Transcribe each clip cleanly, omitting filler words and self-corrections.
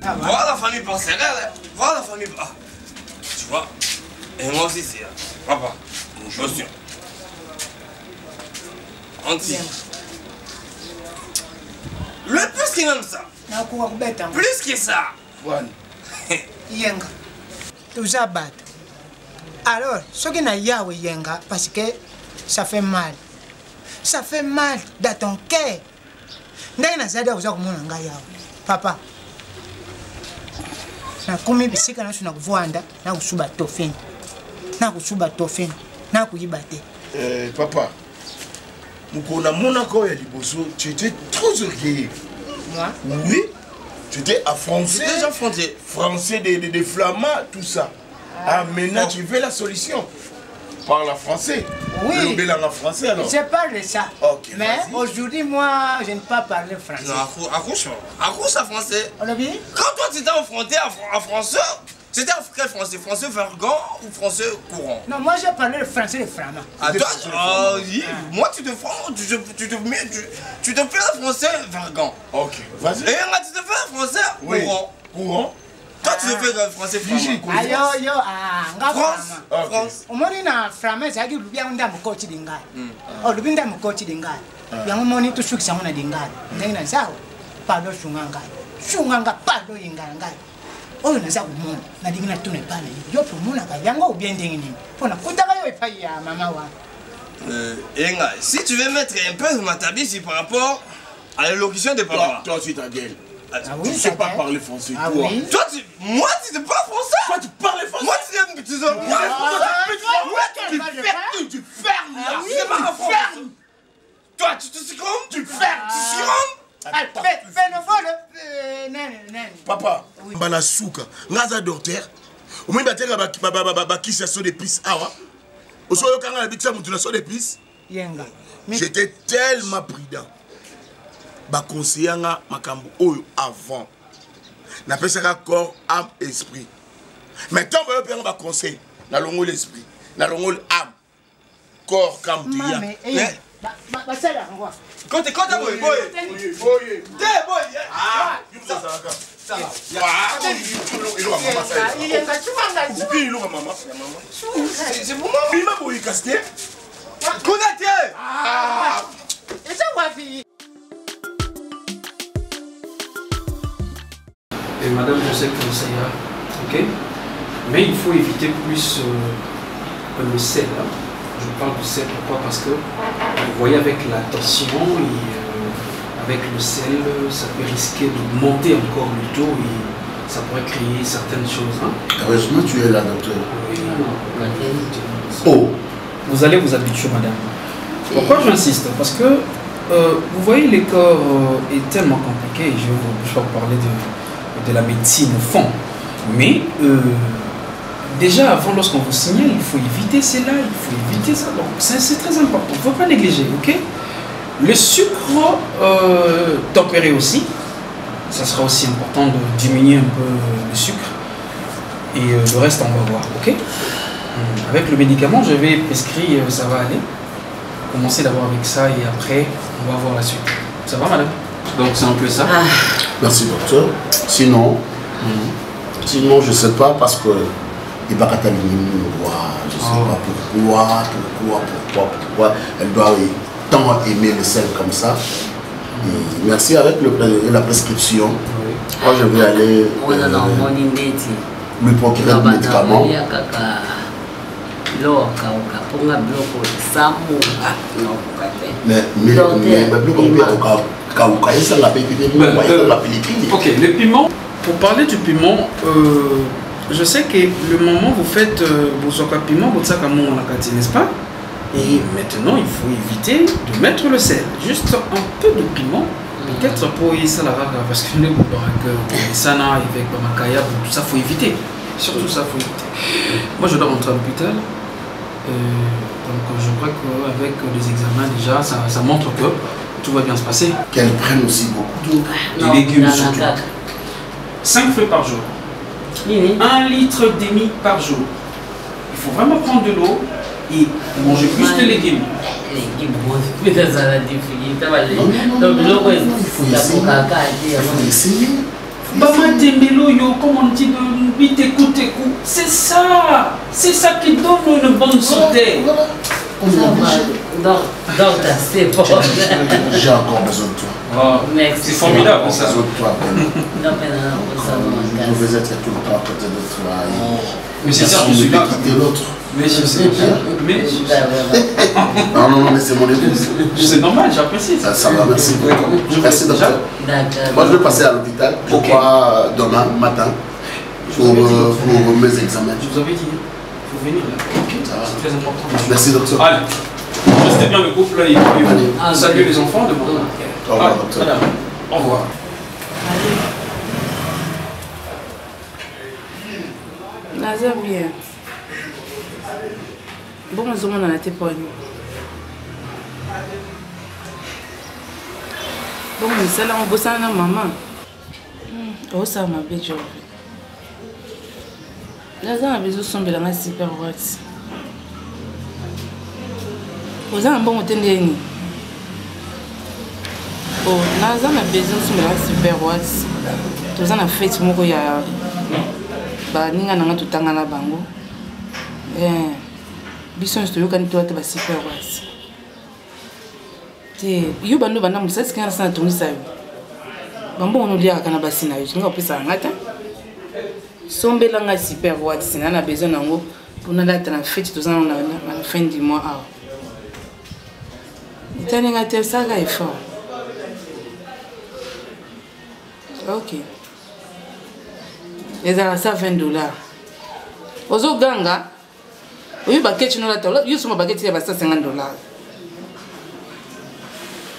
Voir la famille passerelle, voir la famille... Ah, tu vois, et moi aussi c'est... Papa, une chaussure. Anti. Le plus qu'il aime ça. Plus que ça. Yenga. Tout ça bat. Alors, ce qui n'a pas yenga, parce que ça fait mal. Ça fait mal dans ton cœur. Papa. Na kumi bisika na suna kuvuanda na kusuba tofini. Na kusuba tofini. Na kuyibate. Papa. Mukona Monaco et Liboso, tu étais trop orgueilleux. Moi? Oui. Tu étais à français. Déjà français. Français des flamands, tout ça. Ah, maintenant tu veux la solution. Parle en français. Oui. Le en français alors. Je parle de ça. Ok. Mais aujourd'hui, moi, je ne peux pas parler français. Non, accouche en français. On a bien? Quand toi tu étais affronté en français, c'était quel français? Français vergan ou français courant? Non, moi j'ai parlé le français et le flamand. Ah, toi, oui. Moi tu te fais le français vergan. Ok, vas-y. Et là tu te fais le français courant. Courant. Toi tu te fais le français flamand. Ayo, France. France. Omoni na flamand c'est que lubia unda mukoti dingai. Oh, lubinda mukoti dingai. Yango moni to shuki samona dingai. Ndengina sawa. Palo shunganga. Shunganga palo yinganga. Oyo naza kumona na dingina tune pale. Yo pomona ka yango ubiendenge nini. Pona kutaka yo epai ya mama wa. Enga, si tu veux mettre un peu de matabisi par rapport à l'élocution de papa. Toi aussi ta gueule. Ah Tu oui, ne sais pas parler français, ah toi. oui. Toi, moi, tu ne parles français. Toi, tu parles français. Moi, tu Tu fermes là. c'est pas un ferme. Toi, tu te succombes. Tu fermes. Tu succombes. Fais le vol. Papa, bana souka. Ngaza docteur. Au moins bateka ba kisa so d'épices awa. Au soyo kanga la bitsa mutu na so d'épices. Yenga. J'étais tellement prudent. Ba conseillanga makambo oyo avant. Na pesaka corps, âme, esprit. Mais tant que vous avez conseil, na longo l'esprit, na longo l'âme, corps, comme tu y as. Quand t'es boy. Ah, ça va. C'est pour moi. Il m'a boy casté. Konaté. Ah. Et ça va fille. Et madame, je sais que ça ira, ok? Mais il faut éviter plus le sel. Hein. Je parle du sel, pourquoi? Parce que vous voyez avec la tension et avec le sel, ça peut risquer de monter encore le taux et ça pourrait créer certaines choses. Hein. Heureusement, tu es là, docteur. Oui, oh, vous allez vous habituer, madame. Pourquoi j'insiste? Parce que vous voyez, le corps est tellement compliqué. Je vais vous parler de la médecine au fond. Mais déjà avant, lorsqu'on vous signale, il faut éviter cela, il faut éviter ça. Donc c'est très important, il ne faut pas négliger, ok? Le sucre tempéré aussi, ça sera aussi important de diminuer un peu le sucre. Et le reste, on va voir, ok? Avec le médicament, je vais prescrire, ça va aller. Commencer d'abord avec ça et après, on va voir la suite. Ça va, madame? Donc c'est un peu ça. Merci, docteur. Sinon, je ne sais pas parce que il va catalyser je ne sais pas pourquoi elle doit tant aimer le sel comme ça. Et merci avec la prescription. Moi je vais aller lui procurer le médicament. Ok, le piment, pour parler du piment, je sais que le moment vous faites vos piment, n'est-ce pas? Et maintenant, il faut éviter de mettre le sel. Juste un peu de piment, peut-être pour y ça parce que nous, ça avec Bamakaya, tout ça, faut éviter. Surtout ça, faut éviter. Moi, je dois rentrer à l'hôpital. Donc, je crois qu'avec les examens, déjà, ça montre que tout va bien se passer. Qu'elle prenne aussi beaucoup d'eau. Les légumes surtout. 5 fois par jour. 1,5 litre par jour. Il faut vraiment prendre de l'eau et manger plus de légumes. Il faut essayer. Maman Tembelo, comme on dit, c'est ça qui donne une bonne santé. Voilà. Donc, c'est bon. J'ai encore besoin de toi. Oh, c'est formidable ça. J'ai besoin de toi. Non, mais non, Je devais être tout le temps à côté de toi. Mais c'est ça, je suis là. Quitter l'autre. Mais je sais. Mais Non, mais c'est mon épouse. c'est normal, j'apprécie ça. Ça va, merci beaucoup. Merci, docteur. Moi, je vais passer à l'hôpital, je crois, demain matin, pour mes examens. Je vous avais dit, il faut venir là. C'est très important. Merci, docteur. Allez, restez bien le couple là, et saluez les enfants demain. Au revoir, docteur. Au revoir. Naza bien. Bon, nous sommes dans la tépogne. Bon, nous sommes là, on bosse avec maman. Oh, ça m'a bien joué. Naza a besoin de la super watts. Vous avez un bon hôtel de nuit. Oh, Naza a besoin de la super watts. Tous en a fait ce mot qu'il y a. Bah, ninga nanga tutanga na bango. Bison sto yoka nito ata ba super watts. Te yo bando banda musasi kana sana tungisa yo. Bambo ono lia kana basina yo. Nga opesa ngata. Sombela nga super watts na besoin nango pour na date na fête tous en na fin du mois ah. Itani ngate saga effort. OK. Les à $120. Ozo ganga. Oui, baguette no la tola. Yo suma baguette ya basta $50.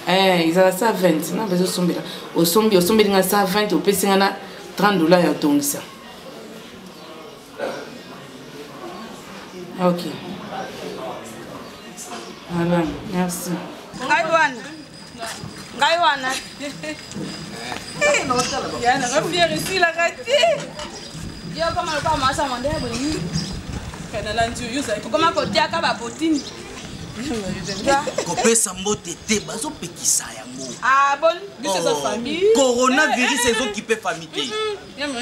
Ils à 120. Na bezo sombela. O sombi nga 120 o pesi nga na $30 ya tongisa. OK. Voilà, merci. Gaiwana. Ya na fier ici la raté. Yo kama alikuwa maasa mwandea bweni. Kana lanju yuza kama kotia ka bapotini. Kopesa mbote te bazo pekisa yango. Ah bon, biso za famille. Coronavirus ezokipe famille te.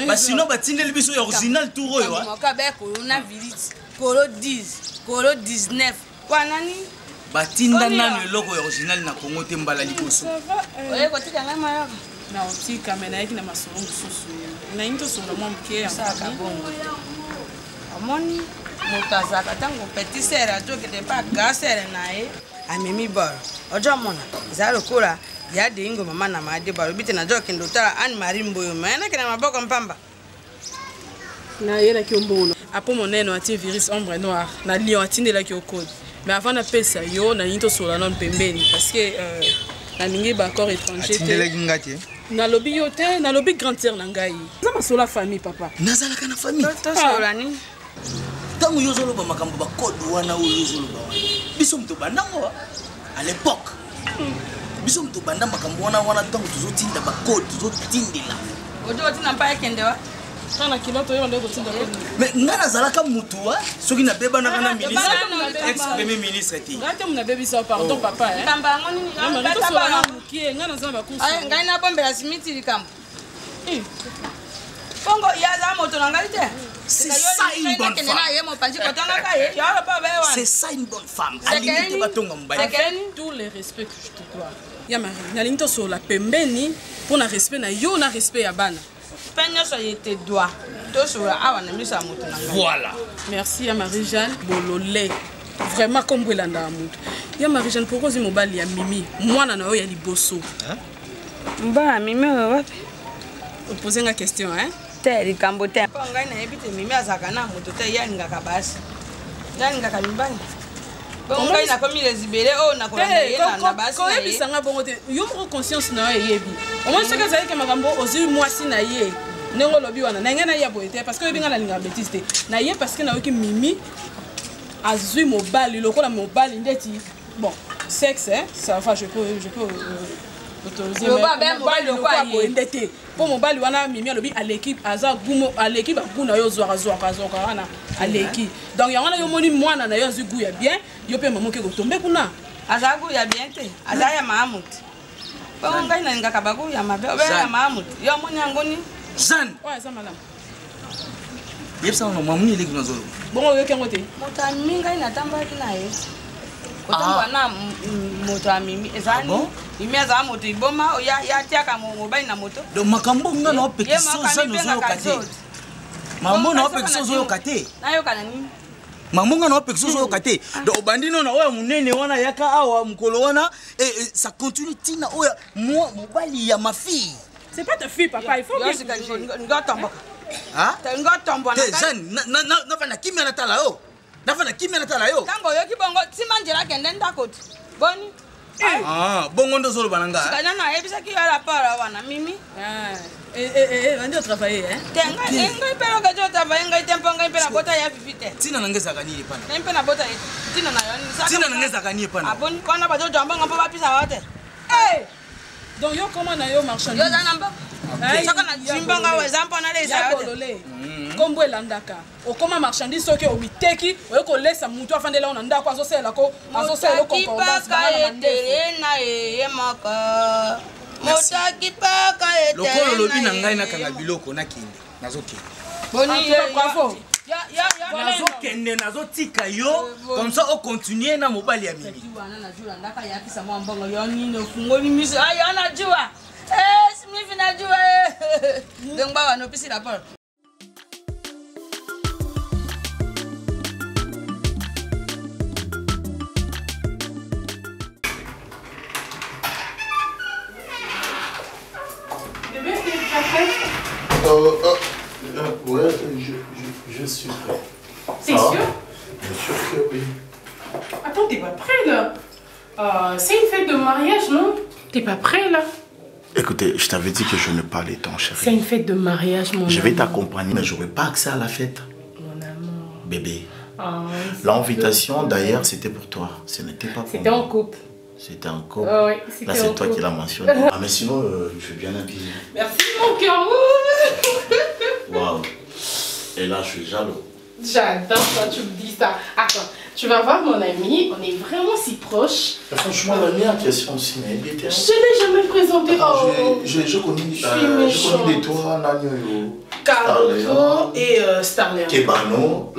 Ba sinon batindeli biso ya original tour oyo. Moka be coronavirus. Coro 10, coro 19. Kwa nani? Batinda nanu eloko ya original na Congo te mbala liboso. Oye kotika ngama yako. Na otika mena yaki na masolo mususu. Na into solo mo mke ya saka bongo. Amoni mutazaka tango petit sera joke de pa gasere nae. Amemi bar. Ojo mona. Zaro kula ya de ingo mama na made bar bite na joke ndotara Anne Marie Mboyo. Maana kina maboko mpamba. Na yela kiombono. Apo moneno ati virus ombre noir. Na lion atindela ki code. Mais avant de pesa yo na into sola non pembeni parce que na ningi ba corps étranger te na lobby yo te na lobby grand-sœur na ngai na masola famille papa nazala kana famille to sola ni tangu yo zolo ba makambo ba code wana yo zolo ba biso mto bandango à l'époque biso mto banda makambo wana tangu tuzotinda ba code tuzotindela ojo tina pa ekendewa kana kiloto yo ndeko tinda ko mais ngana zalaka mutuwa soki na beba na kana ministre ex premier ministre ti ngate muna bebi sa pardon papa tamba ngoni ni ngata ba mukie ngana zamba kusu ay ngai na bombela simiti likambo Pongo ya za moto na ngai te c'est ça une bonne femme c'est ça une bonne femme alimite batonga mbaya tous les respects que je te dois ya mari na linto sur la pembeni pour na respect na yo na respect ya bana Penya so yete doa. To so awa na misa moto na ngai. Voilà. Merci à Marie-Jeanne Bololé. Vraiment comme Bwelanda Amout. Ya Marie-Jeanne pourquoi zi mobali ya Mimi. Mwana na yo ya liboso. Mba Mimi wapi? Poser une question hein. Te likambo te. Po ngai na yebite Mimi azaka na moto te ya ngaka basi. Ya ngaka mibani. Bon ngai na komi rezibere o na kolanda yena na basi. Ko yebisa nga bongo te. Yo mo conscience na yo yebi. Au moins ce que ça que makambo ozi mwasi na ye. Nengo lobi wana na ngena ya boete parce que binga na linga bêtise na ye parce que na yoki Mimi azui mobali lokola mobali ndeti bon sexe hein ça va je peux autoriser mobali lokola boendete pour mobali wana Mimi alobi à l'équipe aza gumo à l'équipe aguna yo zwaka wana à l'équipe donc ya wana yo moni mwana na yo zui guya bien yo pe mamoke ko tomber kuna aza guya bien te aza ya Mahamut. Bon ngai na ngaka bagu ya mabe obe ya Mahamut yo moni angoni Jeanne. Ouais, ça madame. Yebsa on m'a mis les gnozolo. Bon, on veut qu'un côté. Moto minga ina tamba kina ye. Kotamba na moto amimi ezani. Imi aza moto iboma ya tiaka mobile na moto. Donc makambo nga na opekisa Jeanne ozo kate. Mambo na opekisa ozo kate. Na yo kana nini? Mamunga na opekisa ozo kate. Donc bandino na oya munene wana yaka awa mukolo wana et ça continue tina oya moi mobali ya ma fille. C'est pas ta fille papa, il faut que tu ah ngotombo na Jeanne na fana kimia na tala yo. Na fana kimia na tala yo. Tango yo kibongo simanjira kende ndakoti. Boni. Ah, bongo ndo zolo bananga. Sikana na ebisa ki ala para wana mimi. On doit travailler hein. Tenga enga pero ka jo travailler enga tempo enga pena bota ya vivite. Tina nangeza kanini pana. Na pena bota yetu. Tina na yo ni saka. Tina nangeza kanini pana. Aboni kwana ba jo jamba ngapa ba pisa wote. Donc yo comment na yo marchand. Yo namba. Saka na jimba nga wezampo na lesa yote. Kombo elandaka. Okoma marchandise soki obiteki, oyeko lesa mutu afandela ona ndako azosela ko azosela ko concordance na mandele na yemaka. Motaki paka ete. Lokolo lobi na ngai na kanga biloko na kinde. Nazoki. Boni bravo. Nazokende nazotika yo comme ça on continue na mobali ya mimi. Wana najua ndaka yakisa mwambongo yo nini ofungoli miso ayo anajua. Simifi najua donc ba wana opisi rapport. Ouais, je suis prêt. T'es sûr? Bien sûr que oui. Attends, t'es pas prêt là? C'est une fête de mariage, non? T'es pas prêt là? Écoutez, je t'avais dit que je ne parlais pas, chérie. C'est une fête de mariage, mon amour. Je vais t'accompagner, mais je n'aurai pas accès à la fête. Mon amour. Bébé. L'invitation d'ailleurs, c'était pour toi. Ce n'était pas pour moi. C'était en couple. C'était en couple. Oh, oui, là, c'est toi qui l'as mentionné. Ah, mais sinon, je suis bien habillé. Merci, mon cœur. Waouh. Et là, je suis jaloux. J'adore quand tu me dis ça. Attends, tu vas voir mon ami, on est vraiment si proches. Franchement, l'ami en question aussi, mais il était... Je ne l'ai jamais présenté. Je connais des toits, Nanyo. Caruso et Starler. Kebano.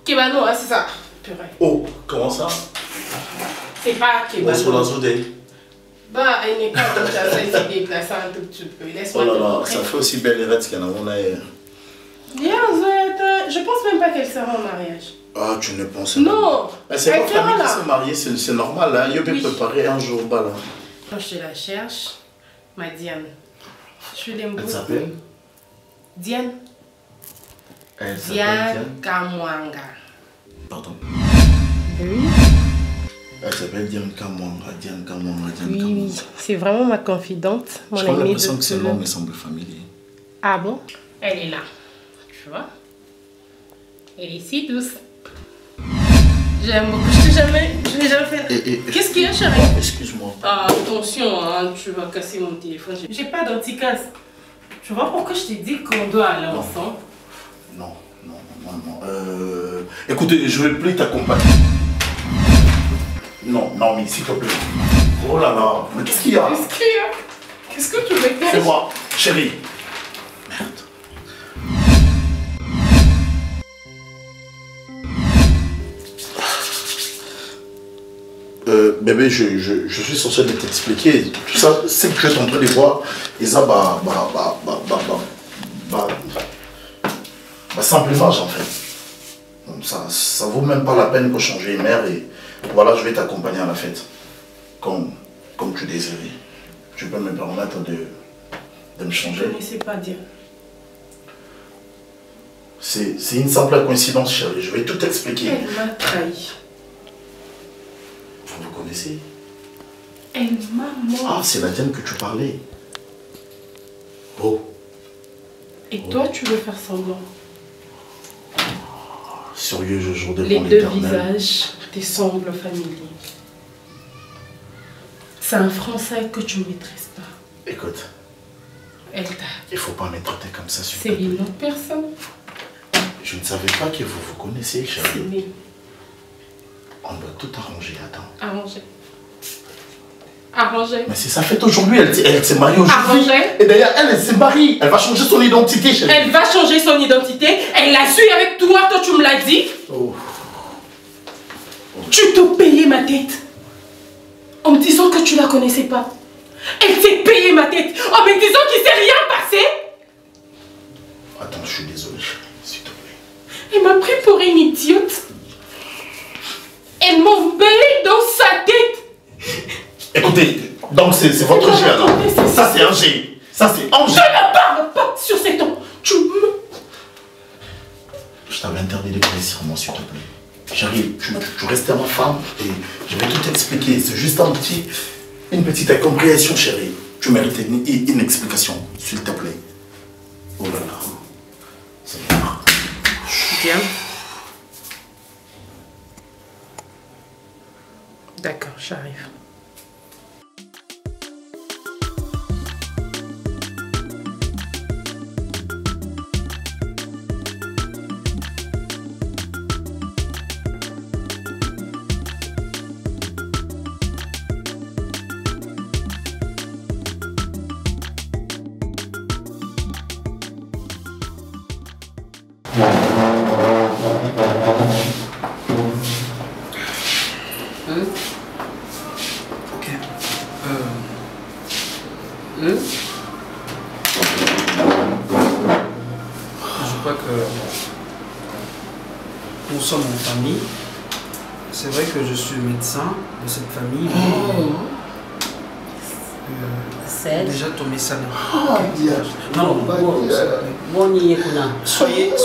Kebano, c'est ça. Purée. Oh, comment ça? C'est pas Kebano. Bah, elle n'est pas comme ça, il s'est déplacé un tout petit peu. Oh là là, ça fait aussi belle les rêves qu'il y en a. Bien, je pense même pas qu'elle sera en mariage. Ah, tu ne penses pas? Non. C'est pas famille qui s'est mariée, c'est normal, hein. Je peux préparer un jour, là. Quand je te la cherche, ma Diane. Je l'aime beaucoup. Elle s'appelle? Diane. Elle s'appelle Diane Kamwanga. Pardon? Oui. Elle s'appelle Diane Kamwanga, Diane Kamwanga, Diane Oui, Kamwanga. c'est vraiment ma confidente, mon amie. J'ai l'impression que ce nom me semble familier. Ah bon? Elle est là, tu vois? Elle est si douce. J'aime beaucoup, je l'ai jamais fait. Qu'est-ce qu'il y a, chérie? Excuse-moi. Ah, attention, hein, tu vas casser mon téléphone. J'ai pas d'anticasse. Tu vois pourquoi je t'ai dit qu'on doit aller ensemble? Non. Écoutez, je vais plus t'accompagner. Non, mais s'il te plaît. Oh là là, mais qu'est-ce qu'il y a? Qu'est-ce que tu veux faire? C'est moi, chérie. Merde. Bébé, je suis censé t'expliquer. Tout ça, c'est que tu es en train de voir. Et ça, simplement, en fait. Donc, ça vaut même pas la peine de changer une mère. Et voilà, je vais t'accompagner à la fête. Comme tu désirais. Tu peux me permettre de me changer. Je ne sais pas dire. C'est une simple coïncidence, chérie. Je vais tout expliquer. Elle m'a trahi. Vous vous connaissez? Elle m'a menti. Ah, c'est la Diane que tu parlais. Oh. Et toi, tu veux faire semblant? Sérieux, je jure devant l'éternel. Les deux visages te semblent familiers. C'est un français que tu ne maîtrises pas. Écoute. Elle t'a. Il ne faut pas me traiter comme ça, s'il te C'est plaît. une autre personne. Je ne savais pas que vous vous connaissez, chérie. Oui. On doit tout arranger, attends. Arranger. Arrangé. Mais c'est sa fête aujourd'hui, elle s'est mariée aujourd'hui. Arrangé. Et d'ailleurs, elle s'est mariée. Elle va changer son identité, chérie. Elle va changer son identité. Elle l'a su avec toi, toi tu me l'as dit. Oh. Tu te payais ma tête. En me disant que tu la connaissais pas. Elle s'est payé ma tête. En me disant qu'il s'est rien passé. Attends, je suis désolé, chérie, s'il te plaît. Elle m'a pris pour une idiote. Elle m'a embelli dans sa tête. Écoutez, donc c'est votre G alors. Ça c'est un G. Ça c'est un G. Je ne parle pas sur ces tons. Tu me... Je t'avais interdit de crier sur moi, s'il te plaît. Chérie, tu restes ma femme et je vais tout expliquer. C'est juste une petite incompréhension, chérie. Tu mérites une explication, s'il te plaît. Oh là là. C'est bien. Bien. D'accord, j'arrive. Ok. Je crois que nous sommes en famille. C'est vrai que je suis médecin de cette famille. Déjà tombé ça. Non, soyez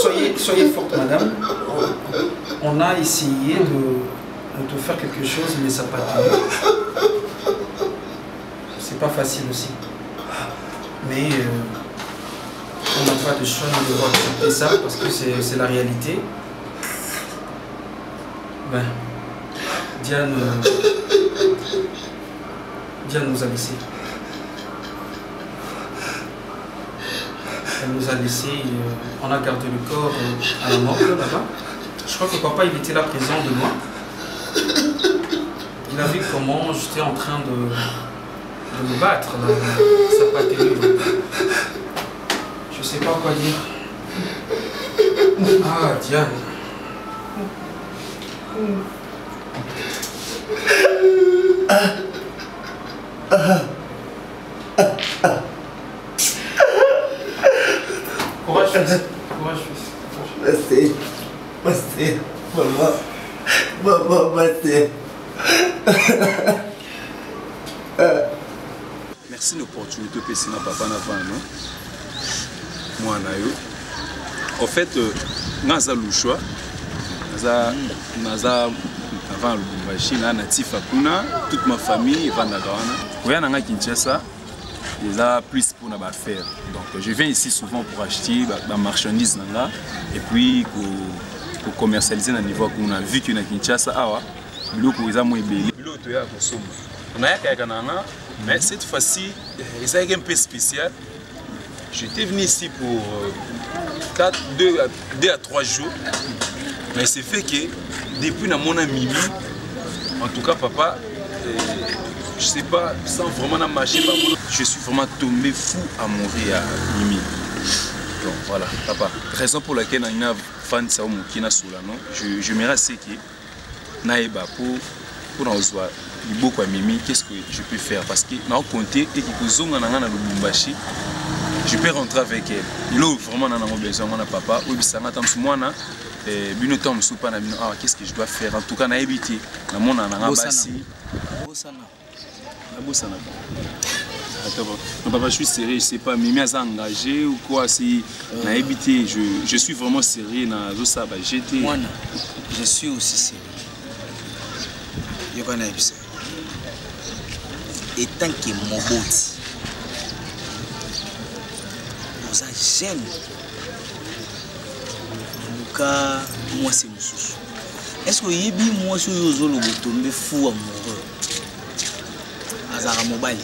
forte, madame. On a essayé de faire quelque chose, mais ça n'a pas tenu. C'est pas facile aussi. Mais on n'a pas de choix de devoir accepter ça parce que c'est la réalité. Ben, Diane nous a laissés. Elle nous a laissés, on a gardé le corps à la mort là-bas. Je crois que papa il était là présent de moi. Il a vu comment j'étais en train de me battre. Là. Ça n'a pas tenu. Je sais pas quoi dire. Ah, Diane. Courage, fils. Courage, fils. Merci. Merci. Maman. Maman, merci. Merci l'opportunité que c'est papa n'a pas non. Moi nayo. En fait, naza le choix. Naza avant le machine na natif kuna toute ma famille va na Ghana. Oya nanga Kinshasa. Ils ont plus pour nos affaires. Donc je viens ici souvent pour acheter des marchandises et puis pour commercialiser à niveau qu'on a vu que na Kinshasa awa biloko ils ont moins belé. Biloko ya kosoma. On a ya kananga mais cette fois-ci c'est un peu spécial. J'étais venu ici pour 2 à 3 jours. Mais c'est fait que depuis na mon ami en tout cas papa je sais pas, sans vraiment marcher, je suis vraiment tombé fou à mourir à Mimi. Donc voilà, papa. Raison pour laquelle on a fan de Sao Mokina Solano, je me rase que Naïba pour nous voir beaucoup à Mimi, qu'est-ce que je peux faire? Parce que nous avons compté et que nous avons Lubumbashi, je peux rentrer avec elle. Il a vraiment besoin de papa. Oui, ça m'a qu'est-ce que je dois faire? En tout cas, je évité. Non, papa, je suis sérieux, je sais pas, Mimi a engagé ou quoi, si je suis vraiment sérieux dans tout ça, je suis aussi sérieux. Je connais ça. Et tant que mon boti, vous êtes jeune, moi c'est mon souci. Est-ce que moi je suis tombé fou amoureux? Azara mobile.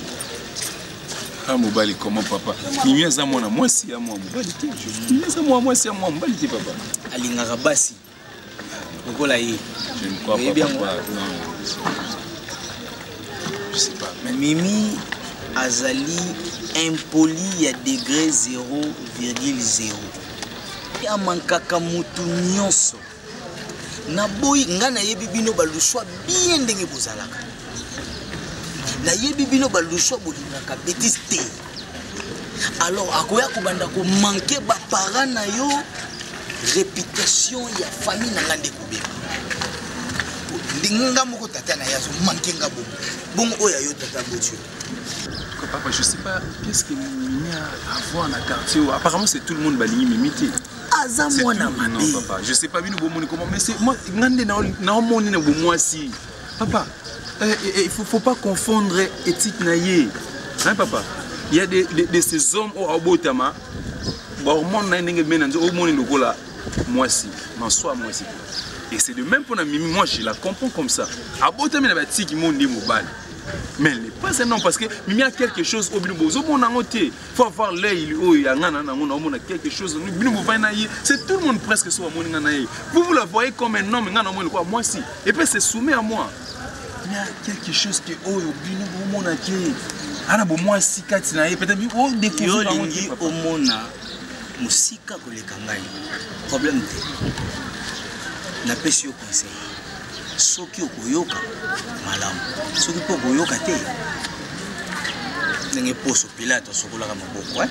Ah mobile comment papa? Mimi aza mwana mwasi ya mwa mobile te. Mimi aza mwa mwasi ya mwa mobile te papa. Alingaka basi. Okola ye. Je ne crois pas papa. Non. Je sais pas. Mais Mimi azali impoli à degré 0,0. Ya mankaka mutu nyonso. Na boy nga na yebi bino balushwa bien ndenge bozalaka. Na yebi bino balushwa bolingaka bêtise te. Alors akoya kobanda ko manquer ba parents na yo réputation ya famille na ngande kubeba. Ndinga moko tata na yazo manquer nga bongo. Bongo oya yo tata botio. Papa, je sais pas qu'est-ce que Mimi a à voir dans le quartier. Apparemment c'est tout le monde baligné m'imiter. Non, papa, je sais pas bien comment, mais c'est moi, papa, il faut pas confondre éthique naïe. Hein, papa? Il y a de ces hommes au Abotama, et c'est de même pour Mimi, moi je la comprends comme ça. Abotama, il qui m'ont dit mais elle n'est pas un homme parce que Mimi a quelque chose au bout. Il faut avoir l'œil, il a quelque chose. C'est tout le monde presque sur vous la voyez comme un homme, moi aussi. Et puis c'est soumis à moi. Il y a quelque chose qui est au bout. Moi aussi, peut-être au mona musika kolekangai. Problème na pesi au conseil. Soki okoyoka malamu soki po koyoka te ndenge poso Pilato sokolaka maboko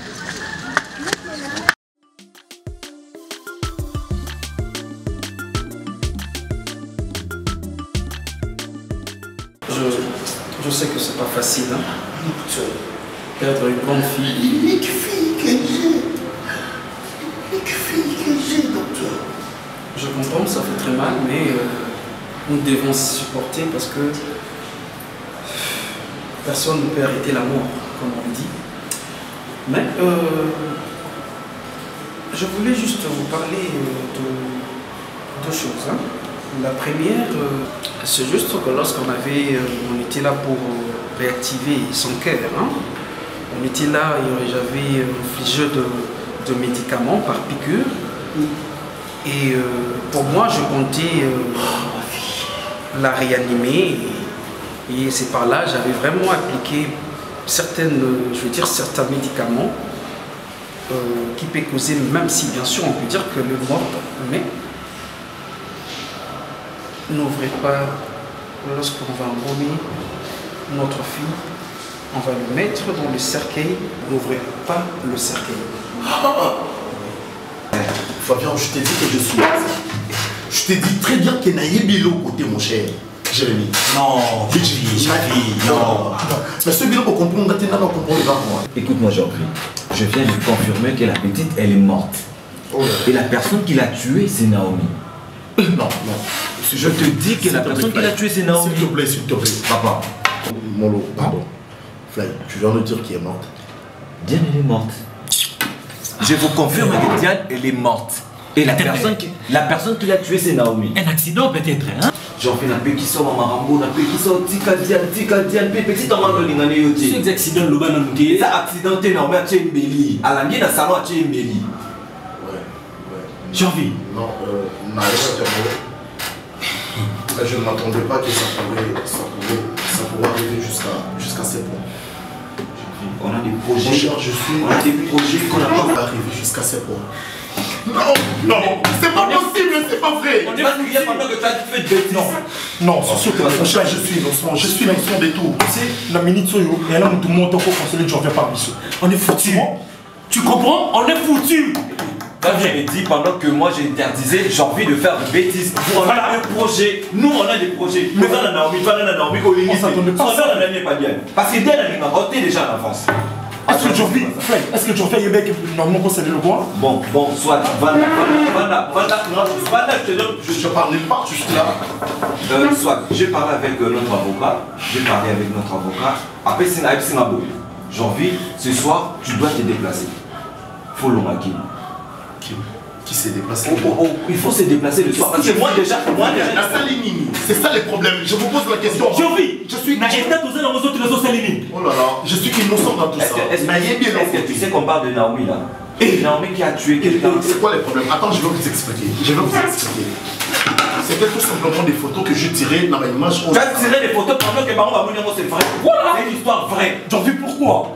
Je sais que c'est pas facile, hein? Perdre une grande fille. Unique fille que j'ai, docteur. Je comprends, ça fait très mal, mais nous devons supporter parce que personne ne peut arrêter la mort, comme on le dit. Mais je voulais juste vous parler de deux choses. Hein. La première, c'est juste que lorsqu'on on était là pour réactiver son cœur, hein. On était là et j'avais infligé de médicaments par piqûre. Et pour moi, je comptais la réanimer. Et c'est par là, j'avais vraiment appliqué certains médicaments qui peuvent causer, même si bien sûr on peut dire que le mort, mais n'ouvrez pas lorsqu'on va embaumer notre fille, on va le mettre dans le cercueil, n'ouvrez pas le cercueil. Fabien, je t'ai dit que je suis là. Je t'ai dit très bien qu'il y a un côté, mon cher. Jérémy. Non, non. Mais ce bilan pour comprendre, maintenant, on comprend pas moi. Écoute-moi, Jean-Pierre. Je viens de confirmer que la petite, elle est morte. Oh là. Et la personne qui l'a tuée, c'est Naomi. Non, non. Je te dis que la personne qui l'a tuée, c'est Naomi. S'il te plaît. Papa. Molo, pardon. Fly, tu viens de dire qu'elle est morte. Diane, elle est morte. Je vous confirme que Diane, elle est morte. Et la personne qui l'a tuée, c'est Naomi. Un accident peut-être, hein? J'en fais un peu qui sort à Marambo, un peu qui sort Tika Diane, petit en manque de l'ingénieur yoti. C'est accident le bas non qui. Ça accidenté normal, tu es une bélie. À la mienne, à salon, tu es une bélie. Ouais. J'ai envie. Non, je ne m'attendais pas que ça pourrait arriver jusqu'à ces points. On a des projets. On a des projets qu'on n'a pas arrivé jusqu'à ces points. Non, c'est pas possible, c'est pas vrai. On est pas crié pendant que tu as fait de bêtises. Non, c'est sûr que je suis l'innocent des tours. Tu sais, la minute soyo, et là, tout le monde encore conseiller, j'en viens pas bisou. On est foutu. Tu comprends? On est foutu. Quand je me dis pendant que moi j'ai interdisé, j'ai envie de faire des bêtises. On a des projets. Nous, on a des projets. Mais ça, la Naomi, on s'attendait pas. Ça, la pas bien. Parce que dès la voté déjà en avance. Est-ce que tu refais Yébek normalement concéder le bois? Bon, soit. Voilà, je parlais pas juste là. Soit, j'ai parlé avec notre avocat. Après, c'est ma boue. J'ai envie, ce soir, tu dois te déplacer. Faut l'omaki. Qui s'est déplacé? Il faut se déplacer le soir. Parce que moi déjà. La Salimini, c'est ça les problèmes. Je vous pose la question. Je suis. Oh là là, je suis innocent dans tout ça. Est-ce que tu sais qu'on parle de Naomi là? Et Naomi qui a tué quelqu'un. C'est quoi les problèmes? Attends, je vais vous expliquer. C'était tout simplement des photos que je tirais dans l'image. Tu as tiré des photos pendant que Baron Bamouniango c'est vrai. Voilà, c'est une histoire vraie. J'en vis pourquoi?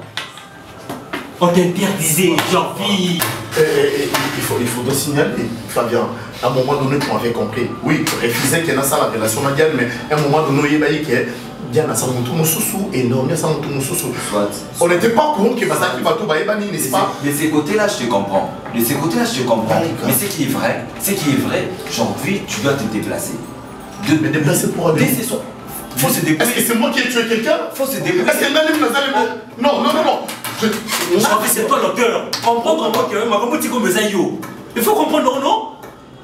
On t'interdisait, j'en vis. Il faut te signaler, Fabien. À un moment donné, tu m'avais compris. Oui, tu refusais qu'il y ait ça la relation à Diane, mais à un moment donné, il y a que Diane a sa montou sous énorme, sa montou sous. On n'était pas au courant que Bazaki va tout bailler, n'est-ce pas? De ces côtés-là, je te comprends. De ces côtés-là, je te comprends. Mais ce qui est vrai, aujourd'hui, tu dois te déplacer. Mais déplacer pour aller. Faut se déplacer. Est-ce que c'est moi qui ai tué quelqu'un? Faut se déplacer. Est-ce que même non. C'est toi l'auteur. Comprendre que ma petit comme il faut comprendre, non?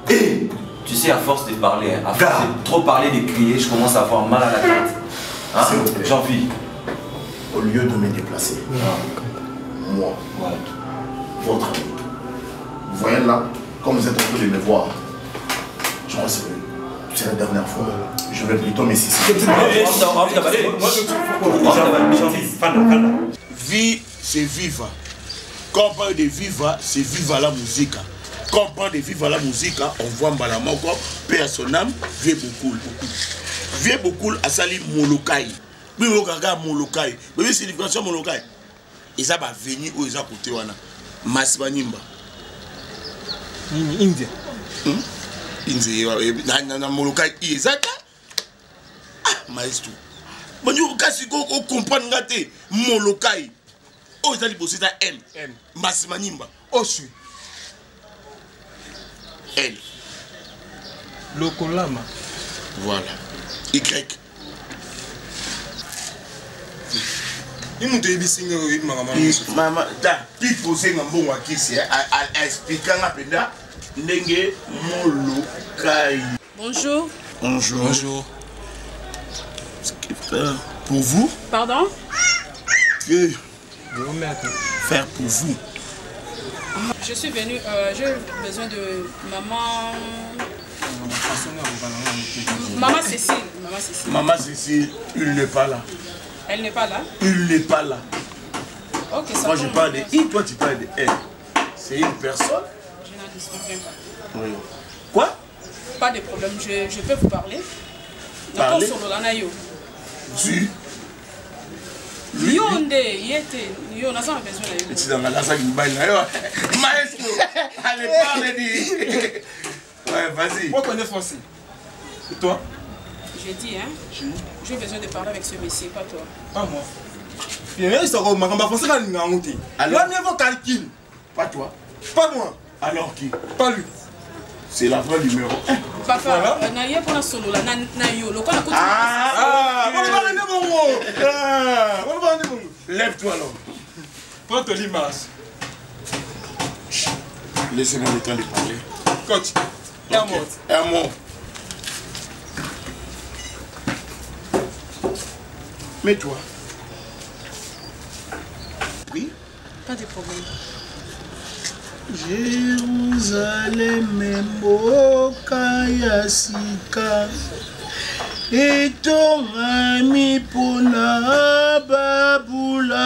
Et tu sais, à force de parler, à force de trop parler, de crier, je commence à avoir mal à la tête. Hein? J'en vis. Au lieu de me déplacer, moi, votre ami, vous voyez là, comme vous êtes en train de me voir, je crois que c'est la dernière fois. Je vais plutôt m'essayer. Vie, c'est viva. Quand on parle de viva, c'est viva la musique. Quand on parle de viva la musique, on voit Mbalamoko, paix à son âme, Vieux Boukoul. Vieux Boukoul a sali Molokai. Oui, on regarde Molokai. Mais oui, c'est une Molokai. Ils ont venu où ils ont côté wana. Masbanimba. Indien. Indien, na Molokai, ils ont ah, maestro. Mais nous, quand on comprend ngate Molokai. Oh, ils ont dit ça M. Masbanimba. Oh, je suis. L. Lokolama. Voilà. Y. Maman, qui posait un bon wakisi à expliquer un peu Nenge Molokai. Bonjour. Bonjour. Pour vous? Pardon? Que faire pour vous? Je suis venue, j'ai besoin de maman. Maman Cécile. Maman Cécile, il n'est pas là. Elle n'est pas là? Il n'est pas là. Ok, ça. Moi je parle de I, toi tu parles de elle. C'est une personne? Je n'en disconviens pas. Oui. Quoi? Pas de problème, je peux vous parler. Parler? Tu? Yonde, yete, yo, n'a pas besoin de yo. Tu dans la salle du bail là. Maestro, allez parler dit. Ouais, vas-y. Moi, je connais français. Et toi? J'ai dit, hein. J'ai besoin de parler avec ce monsieur, pas toi. Pas moi. Bien, il sera au Maramba français dans l'Ingaouti. Alors, il faut calcul. Pas toi. Pas moi. Alors qui? Pas lui. C'est la vraie numéro 1. Papa, na yé pour la solo là, na yo, le quoi la côté. Lève-toi alors. Prends ton l'image. Laissez-moi le temps de parler. Coach. Un mot. Mets-toi. Oui? Pas de problème. Jérusalem mboka ya sika etongami mpona babulami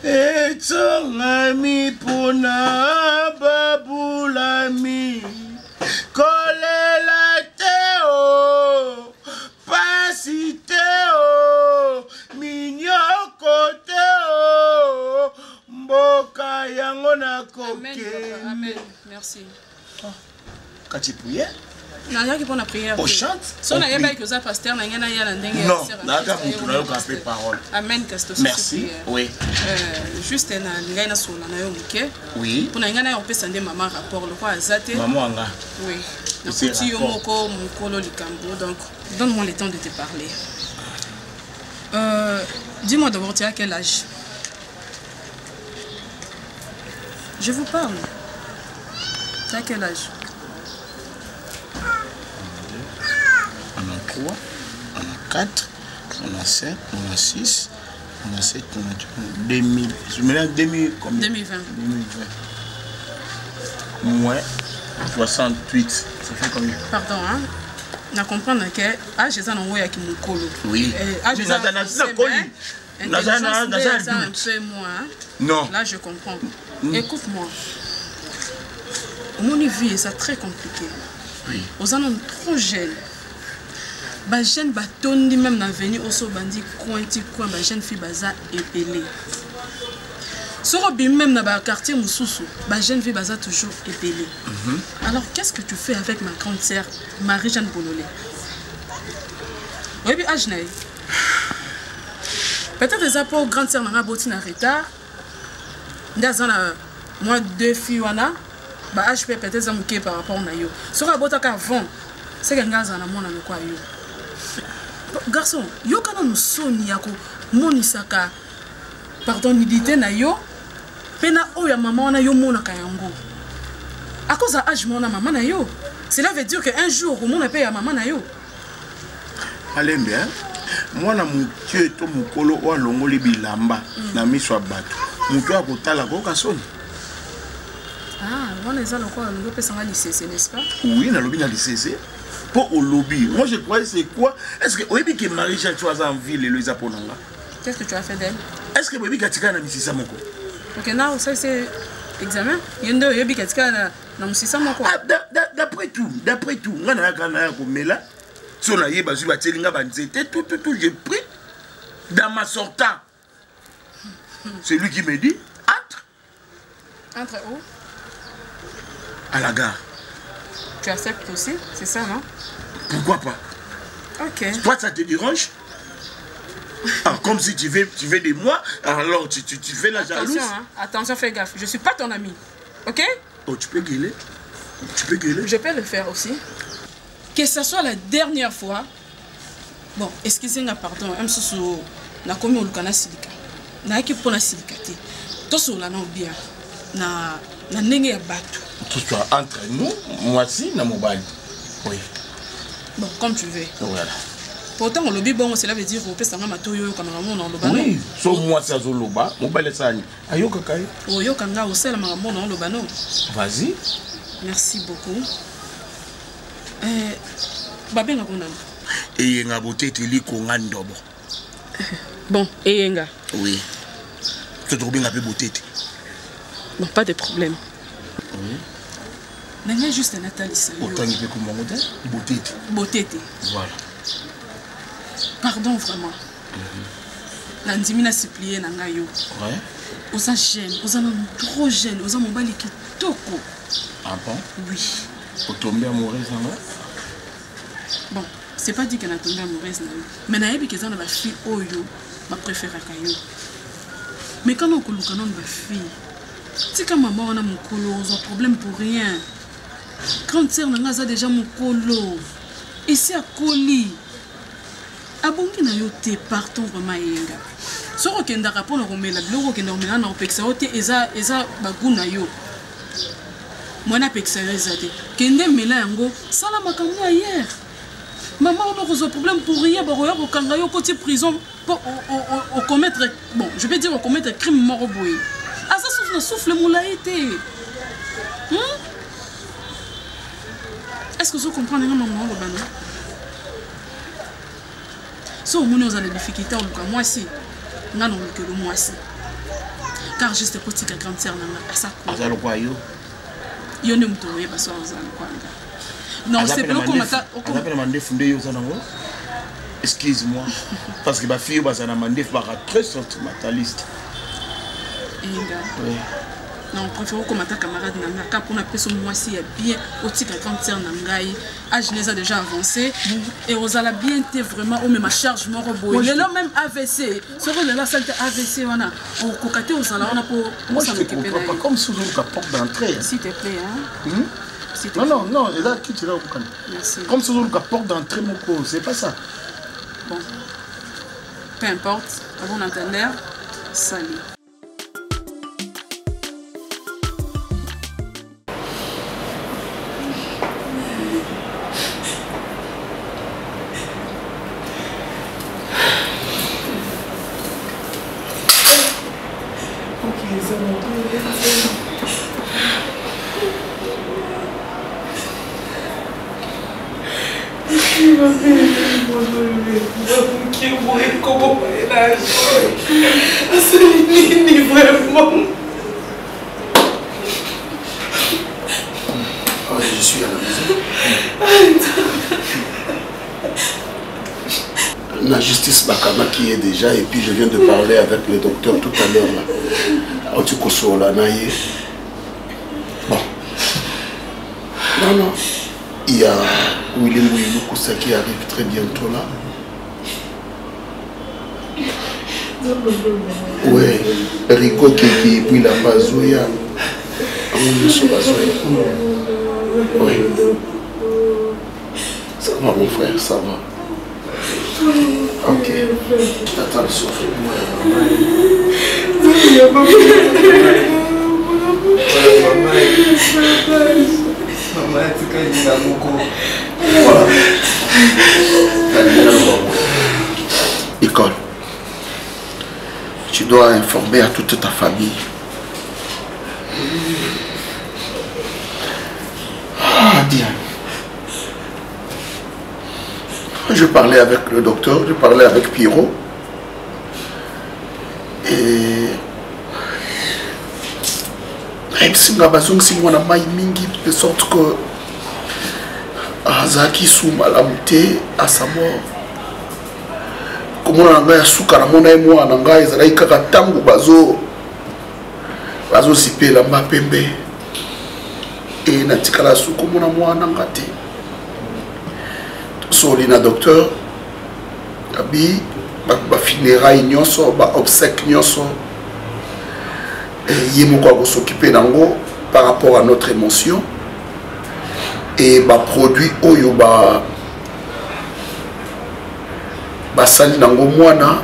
etongami mpona babulami kolela te o pasi te o minyoko te o mboka yango na koke. Amen. Merci. Quand tu priais? Non, il y a qui prend la prière. On chante? Si on a un que ça pasteur, on a un dengue. Non, on a un parole. Amen. Merci. Oui. Juste un gars sur la naïo muke. Oui. Pour un gars on peut sender maman rapport le quoi azate. Maman anga. Oui. Na petit yomoko mukolo likambo. Donc donne-moi le temps de te parler. Dis-moi d'abord tu as quel âge? Je vous parle. Tu as quel âge? On a 3, on a 4, on a 5, on a 6, on a 7, on a 2000. Je me lève 2000 comme 2020. 2020. Moins 68. Ça fait combien? Pardon, hein? On comprend que l'âge est en haut qui me colle. Oui. L'âge est en haut. Intelligence, un peu moins. Non. Là, je comprends. Écoute-moi. Mon vie, c'est très compliqué. Aux ans trop jeunes. Bah jeune batondi même dans venir au bandi coin bah jeune fille baza épelée. Sur même dans le quartier Moussoussou, bah jeune fille baza toujours épelée. Alors qu'est-ce que tu fais avec ma grande sœur Marie-Jeanne Bololé? Oui, puis âge naïf. Peut-être des apports grande sœur n'a pas en retard. Moi deux filles wana, bah âge peut-être ça me par rapport à yo. Sur la botte avant, c'est que ngaza na mona le quoi yo. Garçon, yo kana nous soni yako monisaka. Pardon, nidité na yo. Pena oya maman na yo mona kayango. À cause de âge mona maman na yo. Cela veut dire qu'un jour, on a payé à maman na yo. Allez bien. Moi na mutie to mukolo wa longoli bilamba na miswa bato. Mutu akotala ko kasoni. Ah, on est allé quoi on peut s'en lycée, n'est-ce pas? Oui, na lobby na lycée. Pour au lobby. Moi je crois c'est quoi? Est-ce que oui que Marie-Jeanne tu as en ville et Louisa Ponanga? Qu'est-ce que tu as fait d'elle? Est-ce que oui katika na misisa moko? OK, now ça c'est examen. Yendo yebi katika na misisa moko. D'après tout, ngana kana ko mela. Si on a eu besoin de tout, j'ai pris dans ma sortant. C'est lui qui me dit, entre. Entre où? À la gare. Tu acceptes aussi, c'est ça, non? Pourquoi pas? Ok. Toi, ça te dérange? Comme si tu veux de moi, alors tu fais la jalouse. Attention, hein? Attention, fais gaffe. Je ne suis pas ton ami. Ok? Oh, tu peux gueuler? Tu peux gueuler? Je peux le faire aussi. Que ce soit la dernière fois, bon, excusez-moi, pardon, même si na commis au Lukana Silika, na équipe pour la silicate, tout ça là non bien, na n'engue bateau. Tout ça entre nous, moi aussi, na mobile. Oui. Bon, comme tu veux. Voilà. Pourtant, on lobby bon, cela veut dire qu'on peut s'en mettre au yo comme on en lobano. Oui, sauf moi c'est Zoloba, mobile ça ni. Ayo kakai. Oh yo kanga au sel maramon en lobano. Vas-y. Merci beaucoup. Babenga kuna. Eyenga botete liko ngandobo. Bon, eyenga. Oui. Tu te bien appeler botete. Bon, pas de problème. Oui. Nanga juste Nathalie ça. Autant il peut comment on dit botete. Botete. Voilà. Pardon vraiment. Nandimi na supplier nanga yo. Ouais. Osa jeune, osa trop jeune, osa mobali kitoko. Ah bon? Oui. Pour tomber amoureuse là? Bon, c'est pas dit qu'elle a tombé amoureuse, mais elle a dit qu'elle a une fille oyo, ma préférée à yo. Mais quand on a une fille, c'est comme maman on a mon colo, on a un problème pour rien. Grande sœur on a déjà mon colo. Ici à Coli. Abongi na yo te partons vraiment yenga. Soko kenda rapona romela, loko kenda romela na opeksa ote eza baguna yo. Moi na peksa eza te. Kende mela yango sala makambo hier. Maman, on a un problème pour rien, quand on a une prison pour commettre, bon, je vais dire commettre crime mort au bout. Ah, ça souffle mon laïté. Est-ce que vous comprenez maman le banon? Si on a des difficultés, moi aussi, on a que moi aussi. Car juste petit que grande sœur n'a pas ça. Yo ne me tourne pas sur quoi. Non, c'est pas comme ça. Excuse-moi. Parce que ma fille va être très sentimentaliste. Oui. Non, je préfère comme ta camarade Nanga. Pour la personne, moi, si bien, aussi que quand tu es Nangaï, âge les a déjà avancé. Et on a bien été vraiment, mais ma charge m'a reboyé. Il y a même AVC. Ce que la salle AVC, on a. Au cocaté, on a pour. Moi, je ne comprends pas. Comme sous une porte d'entrée. S'il te plaît, hein. Non, là, qui tire au boucan. Merci. Comme sous une porte d'entrée, mon co, c'est pas ça. Bon. Peu importe, à bon entendeur, salut. Comment elle a c'est vraiment. Je suis à la maison. la justice Bakama qui est déjà, et puis je viens de parler avec le docteur tout à l'heure là. Bon. Non. Il y a William Koussa qui arrive très bientôt là. Ouais, Rico qui puis la Bazoya. Oui. Ça va mon frère, ça va. Ok. T'attends le souffle. Voilà. École. Tu dois informer à toute ta famille. Ah, Diane. Je parlais avec le docteur, je parlais avec Pierrot. Et... de sorte que Azaki sous malamute à sa mort. Comment on a soukara mon et moi en anglais, ils allaient kakatangu bazo sipé la mapembe et natikala sou comment on a moi en angate. Solina docteur, abi ba funérailles nyonso ba obsèques nyonso. Yemoko s'occuper d'ango par rapport à notre émotion et bah produit oyo ba sali nango mwana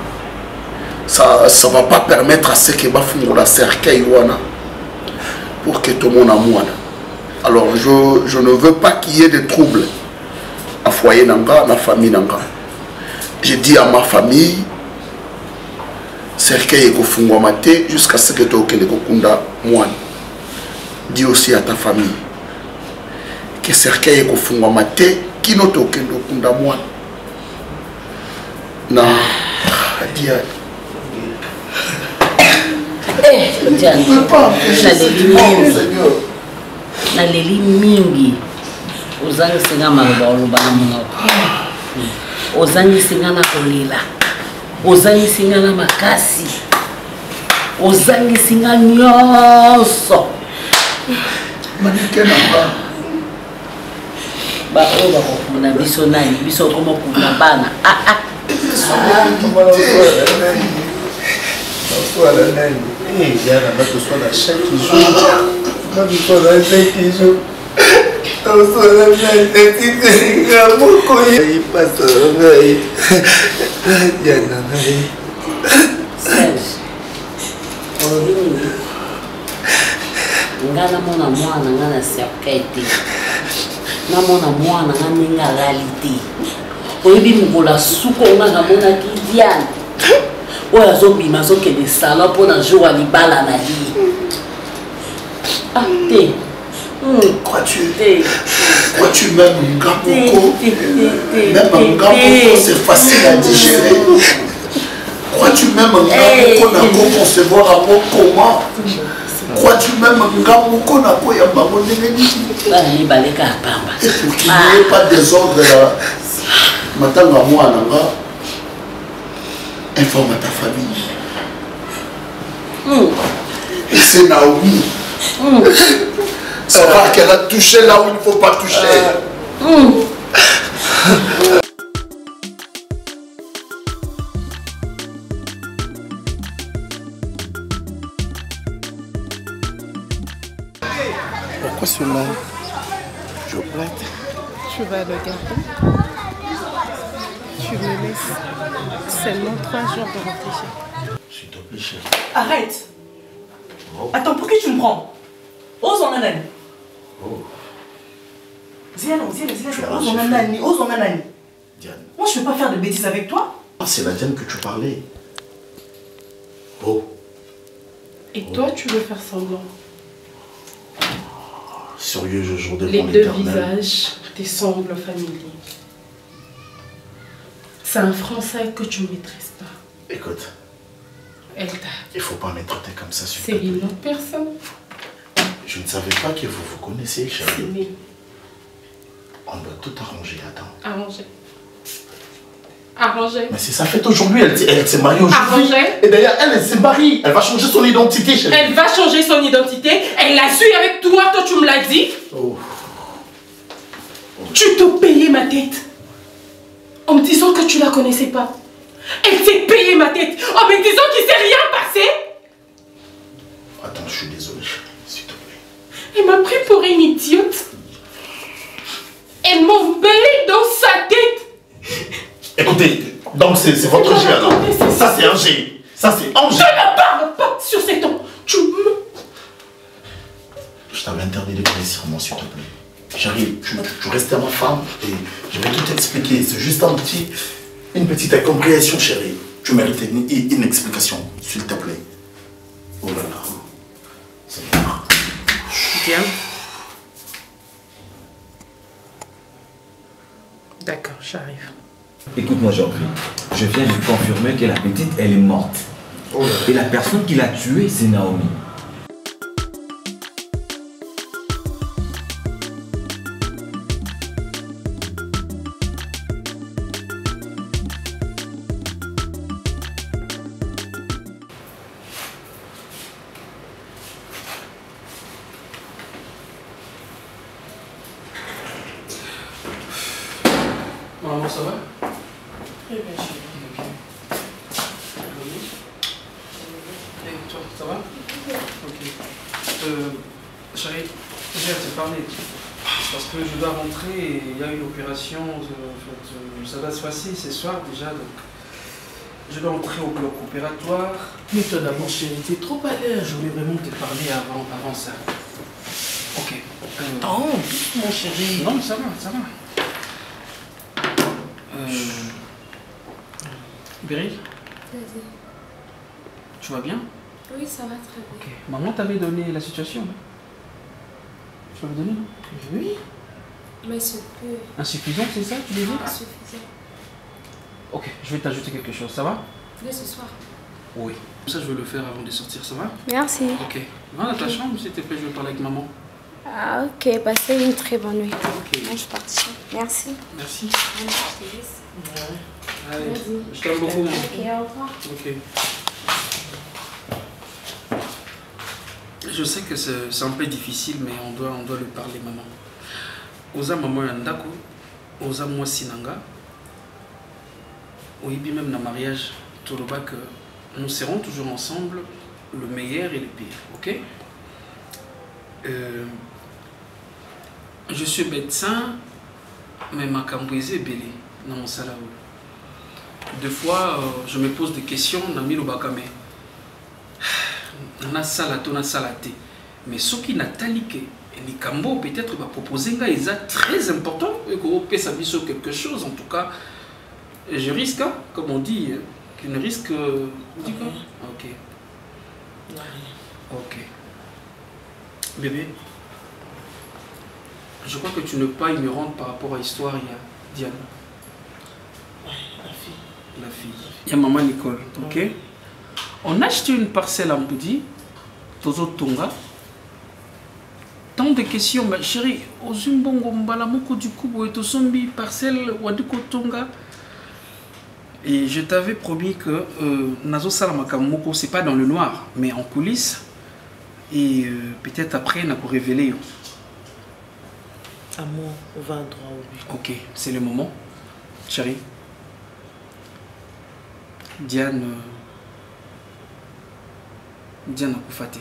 ça va pas permettre à ce que ba fungola cercueil wana pour que tout le monde a mwana. Alors je ne veux pas qu'il y ait des troubles à foyer nanga na famille nanga. J'ai dit à ma famille cercueil est fungwa maté jusqu'à ce que tu aies le kokunda moine. Dis aussi à ta famille que cercueil est fungwa maté qui n'a aucun kokunda moine. Na dia. Diane, naleli mingi ozangisinga maloba oloba na monoko ozangisinga na kolela ozangisinga na makasi ozangisinga nyonso baoyo bakokuna biso nani biso komokuna bana nga namona mwana nga na cercueil te namona mwana nga ndenge alali te oyebi mokola suko nga namonaki Diane oyo azobima azokende salon mpona jour ya libala na ye te Crois-tu même Ngamboko? Même Ngamboko c'est facile à digérer. Crois-tu même Ngamboko n'a pas concevoir un mot comment? Crois-tu même Ngamboko n'a pas yamba mon ennemi? Et pour qu'il n'y ait pas de désordre là, maintenant à moi Nanga, informe ta famille. Et c'est Naomi. Savoir qu'elle a touché là où il ne faut pas toucher. Pourquoi ce nom? Je plaide. Tu vas le garder. Tu me laisses seulement 3 jours de réfléchir. S'il te plaît, chérie. Arrête. Attends, pour qui tu me prends? Ose en anani. Diane, ose en anani. Diane. Moi, je ne peux pas faire de bêtises avec toi. C'est la Diane que tu parlais. Et toi, tu veux faire semblant. Sérieux, je jure devant Les deux l'Éternel. visages te semblent familiers. C'est un français que tu ne maîtrises pas. Écoute, Elle t'a. il ne faut pas me traiter comme ça, s'il te C'est plaît. une autre personne. Je ne savais pas que vous vous connaissiez, chérie. Oui. On doit tout arranger, attends. Arrangé. Arrangé. Mais c'est sa fête aujourd'hui, elle s'est mariée aujourd'hui. Arrangé. Et d'ailleurs, elle s'est mariée. Elle va changer son identité, chérie. Elle va changer son identité. Elle l'a su avec toi, toi tu me l'as dit. Oh. Tu te payais ma tête. En me disant que tu la connaissais pas. Elle s'est payé ma tête. En me disant qu'il s'est rien passé. Attends, je suis désolé, chérie, s'il te plaît. Elle m'a pris pour une idiote. Elle m'a embelli dans sa tête. Écoutez, donc c'est votre G alors. Ça c'est un G. Ça c'est un G. Je ne parle pas sur ces tons. Tu me... Je t'avais interdit de parler sur moi, s'il te plaît. Chérie, tu restes à ma femme et je vais tout expliquer. C'est juste une petite incompréhension, chérie. Tu mérites une explication, s'il te plaît. Oh là là. C'est bien. Tiens. D'accord, j'arrive. Écoute-moi, Jean-Pierre. Je viens de confirmer que la petite, elle est morte. Et la personne qui l'a tuée, c'est Naomi. Maman, ça va? Très bien, chérie. Et toi, ça va? Ok. Chérie, j'ai à te parler. Parce que je dois rentrer et il y a une opération. Ça va se passer ce soir déjà. Donc je dois entrer au bloc opératoire. Mais toi d'abord, chérie, t'es trop à l'aise. Je voulais vraiment te parler avant ça. Ok. Non, mon chéri. Non, ça va, ça va. Beryl, Vas-y. tu vas bien? Oui, ça va très bien. Ok. Maman t'avait donné la situation, là? Tu l'avais donné, non? Oui. Mais c'est peu Insuffisant, c'est ça, tu disais? insuffisant. Ok, je vais t'ajouter quelque chose, ça va? Dès ce soir. Oui. Ça, je vais le faire avant de sortir, ça va? Merci. Ok. Va dans ta chambre, s'il te plaît, je vais parler avec maman. Ah, ok. Passez une très bonne nuit. Ok. Moi, je partirai. Merci. Merci. Ouais. Allez, Vas-y. je t'aime beaucoup. Maman. Ok, au revoir. Ok. Je sais que c'est un peu difficile, mais on doit lui parler, maman. Oza maman yandako, oza moi sinanga. Oibi même dans le mariage, tout le bas que nous serons toujours ensemble, le meilleur et le pire, ok? Je suis médecin, mais ma cambouisée est belée dans mon salon. Des fois, je me pose des questions dans le bakame. On a salaté, on a salaté. Mais ce qui n'a taliqué, les cambo peut-être va proposer un très important et qu'on peut s'amuser sur quelque chose. En tout cas, je risque, hein, comme on dit, qu'une risque. On dit quoi? Ok. Ok. Bébé, je crois que tu n'es pas ignorante par rapport à l'histoire. Il y a Diane. La fille. Il y a maman Nicole, ok? On a acheté une parcelle à Mpoudi, Tozo Tonga. Tant de questions, ma chérie, aux Zimbongo Mbalamoko du Kubo et Tosombi, parcelle Waduko Tonga. Et je t'avais promis que Nazo Salamakamoko, c'est pas dans le noir, mais en coulisses. Et peut-être après, on a pu révéler. Amour, on va droit au but. Ok, c'est le moment, chérie. Diane a Koufaté.